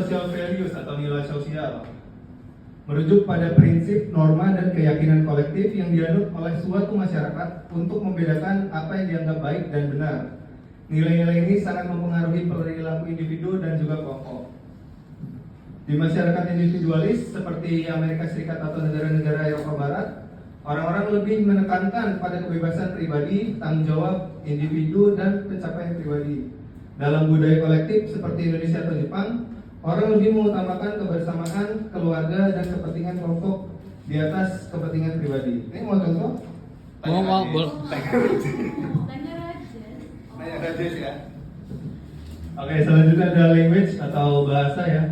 social values atau nilai sosial merujuk pada prinsip, norma, dan keyakinan kolektif yang dianut oleh suatu masyarakat untuk membedakan apa yang dianggap baik dan benar. Nilai-nilai ini sangat mempengaruhi perilaku individu dan juga kelompok. Di masyarakat individualis seperti Amerika Serikat atau negara-negara Eropa Barat, orang-orang lebih menekankan pada kebebasan pribadi, tanggung jawab individu, dan pencapaian pribadi. Dalam budaya kolektif seperti Indonesia atau Jepang, orang lebih mengutamakan kebersamaan, keluarga, dan kepentingan kelompok di atas kepentingan pribadi. Ini mau contoh? Mau boleh. Tanya Rajesh ya. Oke, selanjutnya ada language atau bahasa ya.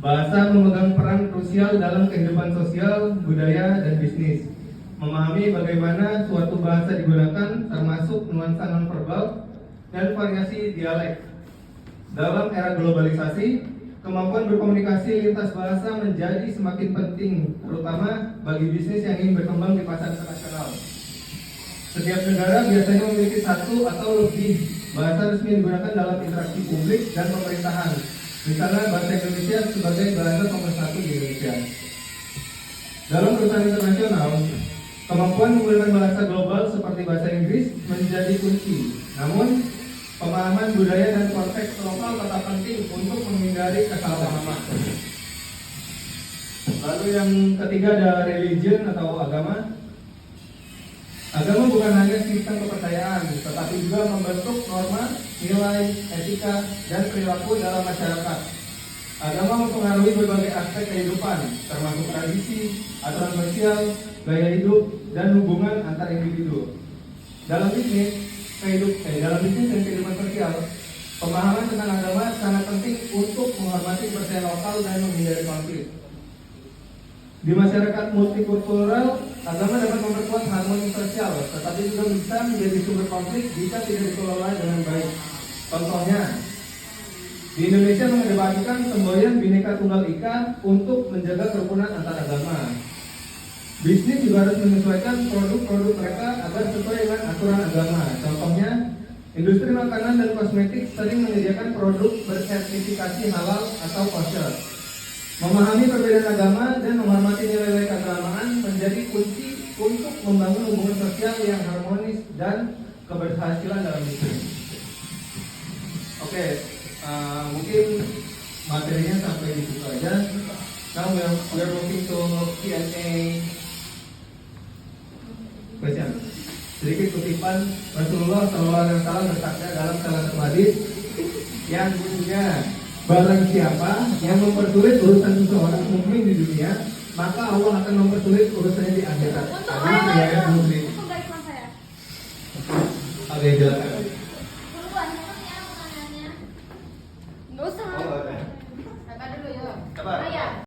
Bahasa memegang peran krusial dalam kehidupan sosial, budaya, dan bisnis. Memahami bagaimana suatu bahasa digunakan, termasuk nuansa nonverbal dan variasi dialek. Dalam era globalisasi, kemampuan berkomunikasi lintas bahasa menjadi semakin penting, terutama bagi bisnis yang ingin berkembang di pasar internasional. Setiap negara biasanya memiliki satu atau lebih bahasa resmi yang digunakan dalam interaksi publik dan pemerintahan. Misalnya bahasa Indonesia sebagai bahasa nomor 1 di Indonesia. Dalam perusahaan internasional, kemampuan menggunakan bahasa global seperti bahasa Inggris menjadi kunci. Namun, pemahaman budaya dan konteks lokal tetap penting untuk menghindari kesalahpahaman. Lalu yang ketiga ada religion atau agama. Agama bukan hanya sistem kepercayaan, tetapi juga membentuk norma, nilai, etika, dan perilaku dalam masyarakat. Agama mempengaruhi berbagai aspek kehidupan, termasuk tradisi, aturan sosial, gaya hidup, dan hubungan antar individu. Dalam bisnis dan kehidupan sosial, pemahaman tentang agama sangat penting untuk menghormati kepercayaan lokal dan menghindari konflik. Di masyarakat multikultural, agama dapat memperkuat harmoni sosial, tetapi juga bisa menjadi sumber konflik jika tidak dikelola dengan baik. Contohnya, di Indonesia mengedepankan semboyan Bhinneka Tunggal Ika untuk menjaga kerukunan antar agama. Bisnis juga harus menyesuaikan produk-produk mereka agar sesuai dengan aturan agama. Contohnya, industri makanan dan kosmetik sering menyediakan produk bersertifikasi halal atau kosher. Memahami perbedaan agama dan menghormati nilai-nilai keagamaan menjadi kunci untuk membangun hubungan sosial yang harmonis dan keberhasilan dalam bisnis. Oke, mungkin materinya sampai di situ aja. Now we are moving to Q&A question. Sedikit kutipan Rasulullah SAW bersabda dalam salah satu hadis yang bunyinya, barang siapa yang mempersulit urusan seseorang mukmin di dunia, maka Allah akan mempersulit urusannya di akhirat. Oke, jelaskan. Nggak usah. Oh, oke. Kakak dulu yuk. Sabar. Oh, ya.